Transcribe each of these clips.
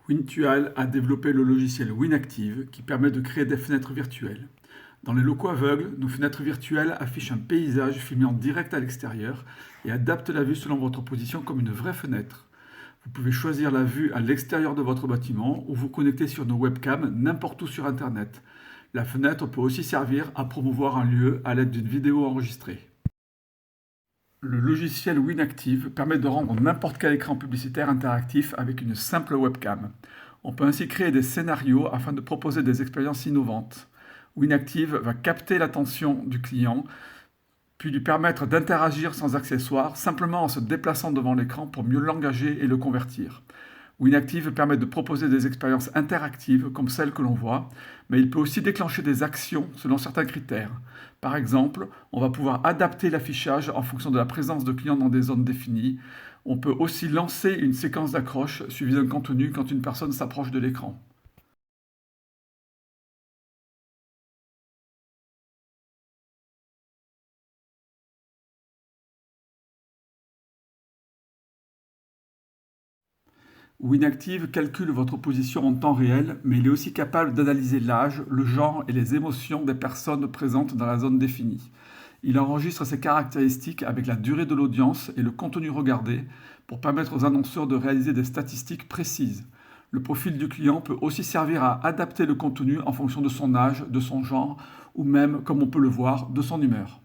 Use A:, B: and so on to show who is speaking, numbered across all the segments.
A: Wintual a développé le logiciel WinActive qui permet de créer des fenêtres virtuelles. Dans les locaux aveugles, nos fenêtres virtuelles affichent un paysage filmé en direct à l'extérieur et adaptent la vue selon votre position comme une vraie fenêtre. Vous pouvez choisir la vue à l'extérieur de votre bâtiment ou vous connecter sur nos webcams n'importe où sur Internet. La fenêtre peut aussi servir à promouvoir un lieu à l'aide d'une vidéo enregistrée. Le logiciel WinActive permet de rendre n'importe quel écran publicitaire interactif avec une simple webcam. On peut ainsi créer des scénarios afin de proposer des expériences innovantes. WinActive va capter l'attention du client, puis lui permettre d'interagir sans accessoires, simplement en se déplaçant devant l'écran pour mieux l'engager et le convertir. WinActive permet de proposer des expériences interactives comme celles que l'on voit, mais il peut aussi déclencher des actions selon certains critères. Par exemple, on va pouvoir adapter l'affichage en fonction de la présence de clients dans des zones définies. On peut aussi lancer une séquence d'accroche suivie d'un contenu quand une personne s'approche de l'écran. WinActive calcule votre position en temps réel, mais il est aussi capable d'analyser l'âge, le genre et les émotions des personnes présentes dans la zone définie. Il enregistre ces caractéristiques avec la durée de l'audience et le contenu regardé pour permettre aux annonceurs de réaliser des statistiques précises. Le profil du client peut aussi servir à adapter le contenu en fonction de son âge, de son genre ou même, comme on peut le voir, de son humeur.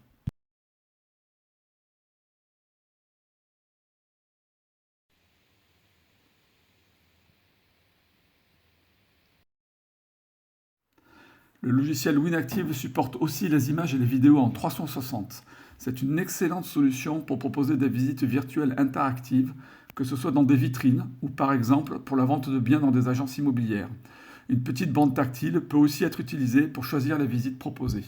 A: Le logiciel WinActive supporte aussi les images et les vidéos en 360. C'est une excellente solution pour proposer des visites virtuelles interactives, que ce soit dans des vitrines ou par exemple pour la vente de biens dans des agences immobilières. Une petite bande tactile peut aussi être utilisée pour choisir les visites proposées.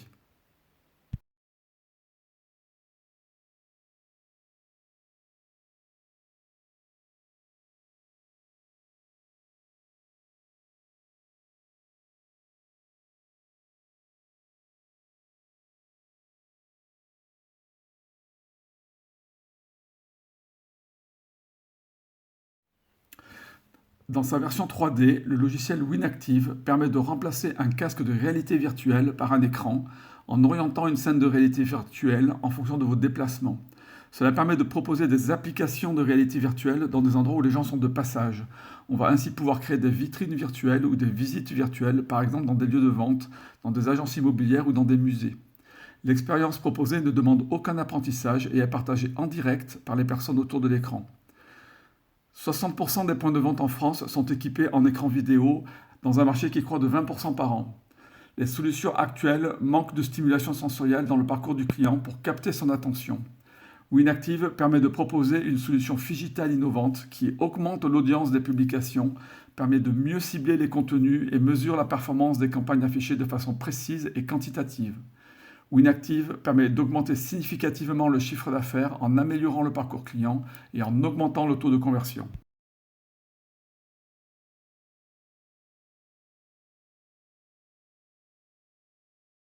A: Dans sa version 3D, le logiciel WinActive permet de remplacer un casque de réalité virtuelle par un écran en orientant une scène de réalité virtuelle en fonction de vos déplacements. Cela permet de proposer des applications de réalité virtuelle dans des endroits où les gens sont de passage. On va ainsi pouvoir créer des vitrines virtuelles ou des visites virtuelles, par exemple dans des lieux de vente, dans des agences immobilières ou dans des musées. L'expérience proposée ne demande aucun apprentissage et est partagée en direct par les personnes autour de l'écran. 60% des points de vente en France sont équipés en écran vidéo dans un marché qui croît de 20% par an. Les solutions actuelles manquent de stimulation sensorielle dans le parcours du client pour capter son attention. WinActive permet de proposer une solution digitale innovante qui augmente l'audience des publications, permet de mieux cibler les contenus et mesure la performance des campagnes affichées de façon précise et quantitative. WinActive permet d'augmenter significativement le chiffre d'affaires en améliorant le parcours client et en augmentant le taux de conversion.